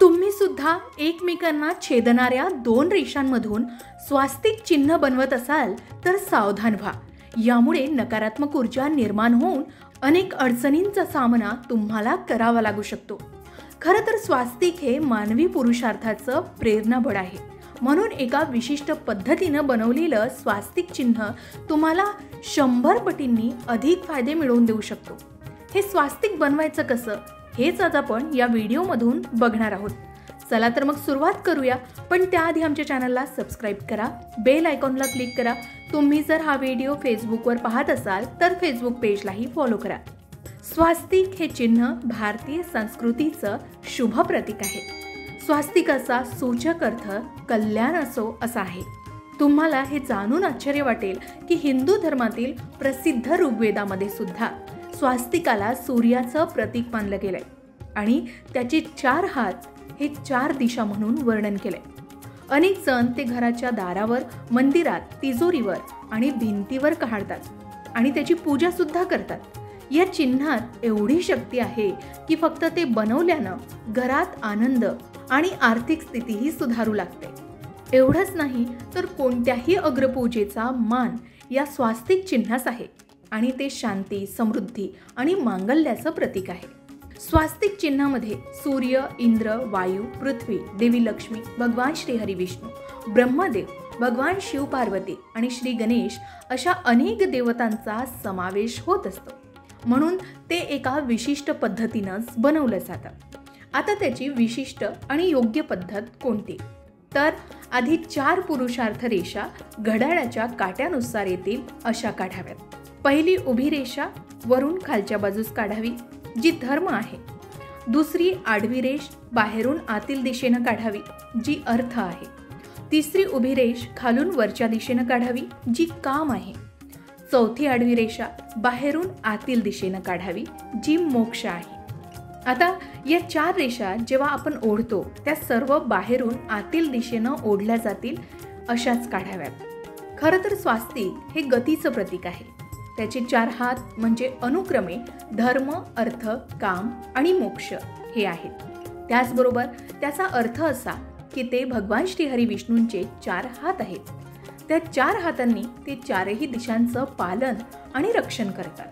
तुम्ही सुद्धा एकमेकांना छेदणाऱ्या दोन रेषांमधून स्वास्तिक चिन्ह बनवत असाल तर सावधान व्हा. यामुळे नकारात्मक ऊर्जा निर्माण होऊन अनेक अडचणींचा सामना तुम्हाला करावा लागू शकतो. खरं तर स्वास्तिक हे मानवी पुरुषार्थाचं प्रेरणाबळ आहे. म्हणून एका विशिष्ट पद्धतीनं बनवलेलं स्वास्तिक चिन्ह तुम्हाला 100 पटींनी अधिक फायदे मिळवून देऊ शकतो. हे स्वास्तिक बनवायचं कसं हेच आज आपण या व्हिडिओमधून बघणार आहोत. चला तर मग सुरुवात करूया. पण त्याआधी आमच्या चॅनलला सबस्क्राईब करा, बेल आयकॉनला क्लिक करा. तुम्ही जर हा व्हिडिओ फेसबुकवर पाहत असाल तर फेसबुक पेजलाही फॉलो करा. स्वास्तिक हे चिन्ह भारतीय संस्कृतीचं शुभ प्रतीक आहे. स्वास्तिकाचा सूचक अर्थ कल्याण असो असा आहे. तुम्हाला हे जाणून आश्चर्य वाटेल की हिंदू धर्मातील प्रसिद्ध ऋग्वेदामध्ये सुद्धा स्वास्तिकाला सूर्याचं प्रतीक मानलं गेलंय आणि त्याचे 4 हात हे 4 दिशा म्हणून वर्णन केलंय. अनेक जण ते घराच्या दारावर, मंदिरात, तिजोरीवर आणि भिंतीवर काढतात आणि त्याची पूजा सुद्धा करतात. या चिन्हात एवढी शक्ती आहे की फक्त ते बनवल्यानं घरात आनंद आणि आर्थिक स्थितीही सुधारू लागते. एवढंच नाही तर कोणत्याही अग्रपूजेचा मान या स्वास्तिक चिन्हास आहे आणि ते शांती, समृद्धी आणि मांगल्याचं प्रतीक आहे. स्वास्तिक चिन्हामध्ये सूर्य, इंद्र, वायू, पृथ्वी, देवी लक्ष्मी, भगवान श्री हरी विष्णू, ब्रह्मदेव, भगवान शिव पार्वती आणि श्री गणेश अशा अनेक देवतांचा समावेश होत असतो. म्हणून ते एका विशिष्ट पद्धतीनंच बनवलं जातं. आता त्याची विशिष्ट आणि योग्य पद्धत कोणती? तर आधी 4 पुरुषार्थ रेषा घड्याळाच्या काट्यानुसार येतील अशा काढाव्यात. पहिली उभी रेषा वरून खालच्या बाजूस काढावी, जी धर्म आहे. दुसरी आडवी रेष बाहेरून आतील दिशेनं काढावी, जी अर्थ आहे. तिसरी उभी रेष खालून वरच्या दिशेनं काढावी, जी काम आहे. चौथी आडवी रेषा बाहेरून आतील दिशेनं काढावी, जी मोक्ष आहे. आता या 4 रेषा जेव्हा आपण ओढतो त्या सर्व बाहेरून आतील दिशेनं ओढल्या जातील अशाच काढाव्यात. खरं तर स्वास्तिक हे गतीचं प्रतीक आहे. त्याचे 4 हात म्हणजे अनुक्रमे धर्म, अर्थ, काम आणि मोक्ष हे आहेत. त्याचबरोबर त्याचा अर्थ असा की ते भगवान श्री हरी विष्णूंचे 4 हात आहेत. त्या 4 हातांनी ते 4ही दिशांचं पालन आणि रक्षण करतात.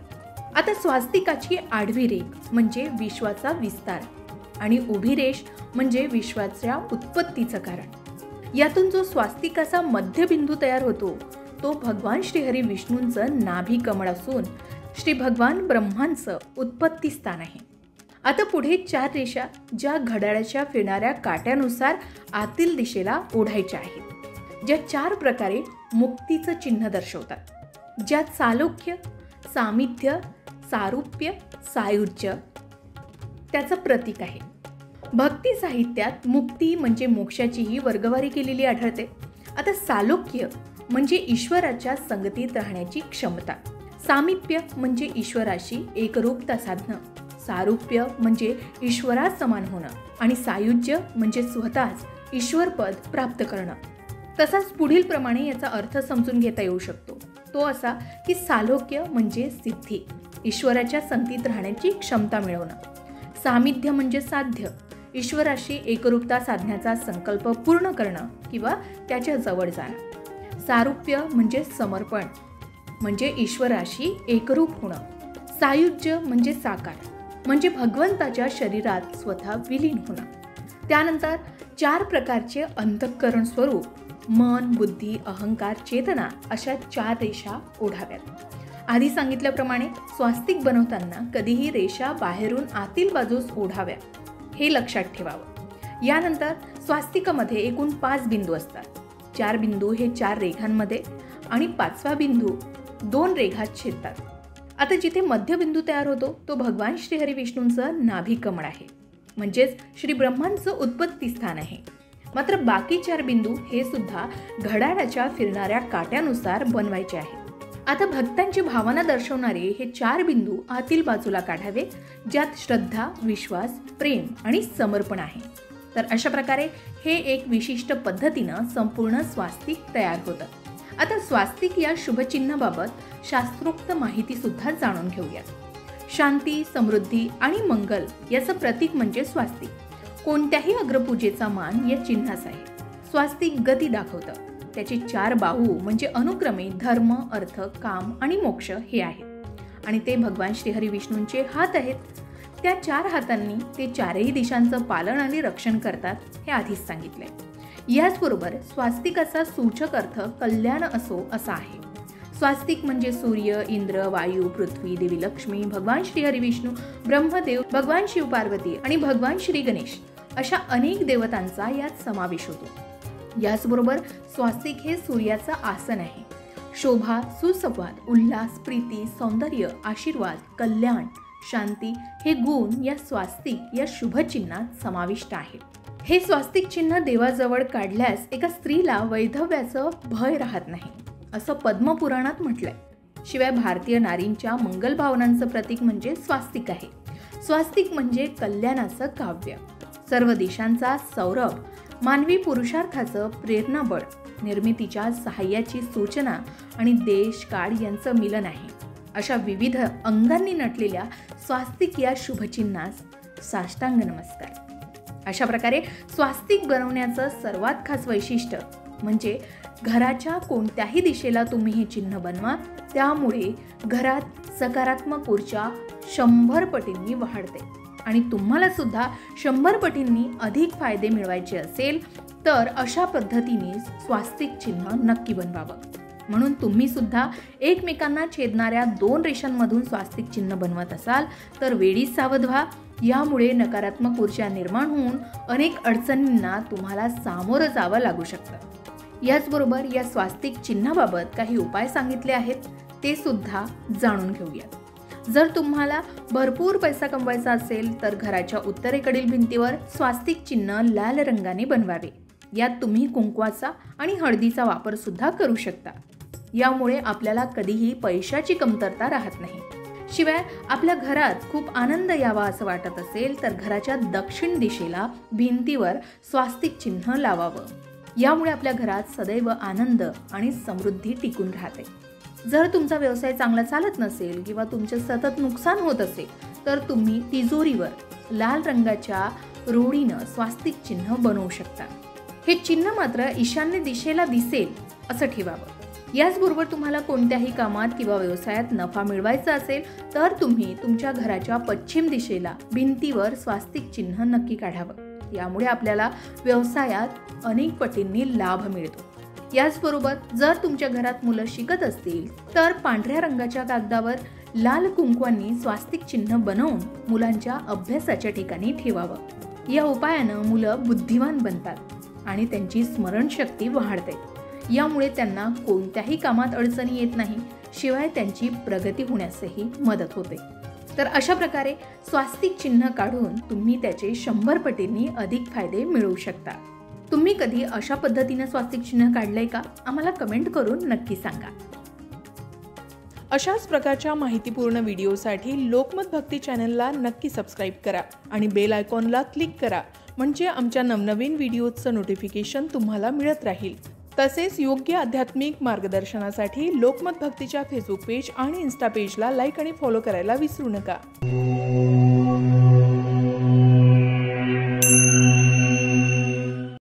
आता स्वास्तिकाची आडवी रेख म्हणजे विश्वाचा विस्तार आणि उभी रेष म्हणजे विश्वाच्या उत्पत्तीचं कारण. यातून जो स्वास्तिकाचा मध्यबिंदू तयार होतो तो भगवान श्रीहरी विष्णूंचं नाभी कमळ असून श्री भगवान ब्रह्मांचं उत्पत्ती स्थान आहे. आता पुढे 4 रेषा ज्या घड्याळाच्या फिरणाऱ्या काट्यानुसार आतील दिशेला ओढायच्या आहेत, ज्या 4 प्रकारे मुक्तीचं चिन्ह दर्शवतात, ज्यात सालोक्य, सामिथ्य, सारूप्य, सायुज्य त्याचं प्रतीक आहे. भक्ती साहित्यात मुक्ती म्हणजे मोक्षाचीही वर्गवारी केलेली आढळते. आता सालोक्य म्हणजे ईश्वराच्या संगतीत राहण्याची क्षमता, सामिप्य म्हणजे ईश्वराशी एकरूपता साधणं, सारूप्य म्हणजे ईश्वरास समान होणं आणि सायुज्य म्हणजे स्वतःच ईश्वरपद प्राप्त करणं. तसाच पुढील प्रमाणे याचा अर्थ समजून घेता येऊ शकतो. तो असा की सालोक्य म्हणजे सिद्धी, ईश्वराच्या संगतीत राहण्याची क्षमता मिळवणं. सामिध्य म्हणजे साध्य, ईश्वराशी एकरूपता साधण्याचा संकल्प पूर्ण करणं किंवा त्याच्या जवळ जाणं. सारूप्य म्हणजे समर्पण म्हणजे ईश्वराशी एकरूप होणं. सायुज्य म्हणजे साकार म्हणजे भगवंताच्या शरीरात स्वतः विलीन होणं. त्यानंतर 4 प्रकारचे अंतःकरण स्वरूप मन, बुद्धी, अहंकार, चेतना अशा 4 रेषा ओढाव्यात. आधी सांगितल्याप्रमाणे स्वास्तिक बनवताना कधीही रेषा बाहेरून आतील बाजूस ओढाव्या हे लक्षात ठेवावं. यानंतर स्वास्तिकामध्ये एकूण 5 बिंदू असतात. 4 बिंदू हे 4 रेघांमध्ये आणि 5वा बिंदू 2 रेघात छेदतात. आता जिथे मध्यबिंदू तयार होतो तो भगवान श्री हरी विष्णूंचं नाभी कमळ आहे, म्हणजेच श्री ब्रह्मांचं उत्पत्ती स्थान आहे. मात्र बाकी 4 बिंदू हे सुद्धा घड्याळाच्या फिरणाऱ्या काट्यानुसार बनवायचे आहेत. आता भक्तांची भावना दर्शवणारे हे 4 बिंदू आतील बाजूला काढावे, ज्यात श्रद्धा, विश्वास, प्रेम आणि समर्पण आहे. तर अशा प्रकारे हे एक विशिष्ट पद्धतीनं संपूर्ण स्वास्तिक तयार होतं. आता स्वास्तिक या शुभचिन्हाबाबत शास्त्रोक्त माहिती सुद्धा जाणून घेऊया. शांती, समृद्धी आणि मंगल याचं प्रतीक म्हणजे स्वास्तिक. कोणत्याही अग्रपूजेचा मान या चिन्हास आहे. स्वास्तिक गती दाखवतं. त्याचे 4 बाहू म्हणजे अनुक्रमे धर्म, अर्थ, काम आणि मोक्ष हे आहेत आणि ते भगवान श्रीहरी विष्णूंचे हात आहेत. त्या 4 हातांनी ते 4ही दिशांचं पालन आणि रक्षण करतात हे आधीच सांगितलंय. याचबरोबर स्वास्तिकाचा सूचक अर्थ कल्याण असो असा आहे. स्वास्तिक म्हणजे सूर्य, इंद्र, वायू, पृथ्वी, देवी लक्ष्मी, भगवान श्रीहरी विष्णू, ब्रह्मदेव, भगवान शिव पार्वती आणि भगवान श्री गणेश अशा अनेक देवतांचा यात समावेश होतो. याचबरोबर स्वास्तिक हे सूर्याचं आसन आहे. शोभा, सुसंवाद, उल्हास, प्रीती, सौंदर्य, आशीर्वाद, कल्याण, शांती हे गुण या स्वास्तिक या शुभचिन्हात समाविष्ट आहेत. हे स्वास्तिक चिन्ह देवाजवळ काढल्यास एका स्त्रीला वैधव्याचं भय राहत नाही असं पद्मपुराणात म्हटलंय. शिवाय भारतीय नारींच्या मंगल भावनांचं प्रतीक म्हणजे स्वास्तिक आहे. स्वास्तिक म्हणजे कल्याणाचं काव्य, सर्व देशांचा सौरभ, मानवी पुरुषार्थाचं प्रेरणाबळ, निर्मितीच्या सहाय्याची सूचना आणि देश काळ यांचं मिलन आहे. अशा विविध अंगांनी नटलेल्या स्वास्तिक या शुभचिन्हास साष्टांग नमस्कार. अशा प्रकारे स्वास्तिक बनवण्याचं सर्वात खास वैशिष्ट्य म्हणजे घराच्या कोणत्याही दिशेला तुम्ही हे चिन्ह बनवा, त्यामुळे घरात सकारात्मक ऊर्जा 100 पटींनी वाढते आणि तुम्हाला सुद्धा 100 पटींनी अधिक फायदे मिळवायचे असेल तर अशा पद्धतीने स्वास्तिक चिन्ह नक्की बनवावं. म्हणून तुम्ही सुद्धा एकमेकांना छेदणाऱ्या 2 रेषांमधून स्वास्तिक चिन्ह बनवत असाल तर वेळीच सावध व्हा. यामुळे नकारात्मक ऊर्जा निर्माण होऊन अनेक अडचणींना तुम्हाला सामोरं जावं लागू शकतं. याचबरोबर या स्वास्तिक चिन्हाबाबत काही उपाय सांगितले आहेत, ते सुद्धा जाणून घेऊयात. जर तुम्हाला भरपूर पैसा कमवायचा असेल तर घराच्या उत्तरेकडील भिंतीवर स्वास्तिक चिन्ह लाल रंगाने बनवावे. यात तुम्ही कुंकवाचा आणि हळदीचा वापर सुद्धा करू शकता. यामुळे आपल्याला कधीही पैशाची कमतरता राहत नाही. शिवाय आपल्या घरात खूप आनंद यावा असं वाटत असेल तर घराच्या दक्षिण दिशेला भिंतीवर स्वास्तिक चिन्ह लावावं. यामुळे आपल्या घरात सदैव आनंद आणि समृद्धी टिकून राहते. जर तुमचा व्यवसाय चांगला चालत नसेल किंवा तुमचे सतत नुकसान होत असेल तर तुम्ही तिजोरीवर लाल रंगाच्या रोडीनं स्वास्तिक चिन्ह बनवू शकता. हे चिन्ह मात्र ईशान्य दिशेला दिसेल असं ठेवावं. याचबरोबर तुम्हाला कोणत्याही कामात किंवा व्यवसायात नफा मिळवायचा असेल तर तुम्ही तुमच्या घराच्या पश्चिम दिशेला भिंतीवर स्वास्तिक चिन्ह नक्की काढावं. यामुळे आपल्याला व्यवसायात अनेक पटींनी लाभ मिळतो. याचबरोबर जर तुमच्या घरात मुलं शिकत असतील तर पांढऱ्या रंगाच्या कागदावर लाल कुंकवांनी स्वास्तिक चिन्ह बनवून मुलांच्या अभ्यासाच्या ठिकाणी ठेवावं. या उपायानं मुलं बुद्धिमान बनतात आणि त्यांची स्मरणशक्ती वाढते. यामुळे त्यांना कोणत्याही कामात अडचणी येत नाही, शिवाय त्यांची प्रगती होण्यासही मदत होते. तर अशा प्रकारे स्वास्तिक चिन्ह काढून तुम्ही त्याचे 100 पटींनी अधिक फायदे मिळवू शकता. तुम्ही कधी अशा पद्धतीने स्वास्तिक चिन्ह काढलंय का? आम्हाला कमेंट करून नक्की सांगा. अशाच प्रकारच्या माहितीपूर्ण व्हिडिओसाठी लोकमत भक्ती चॅनलला नक्की सबस्क्राईब करा आणि बेल आयकॉनला क्लिक करा, म्हणजे आमच्या नवनवीन व्हिडिओचं नोटिफिकेशन तुम्हाला मिळत राहील. तसेच योग्य आध्यात्मिक मार्गदर्शनासाठी लोकमत भक्तीच्या फेसबुक पेज आणि इन्स्टा पेजला लाईक आणि फॉलो करायला विसरू नका.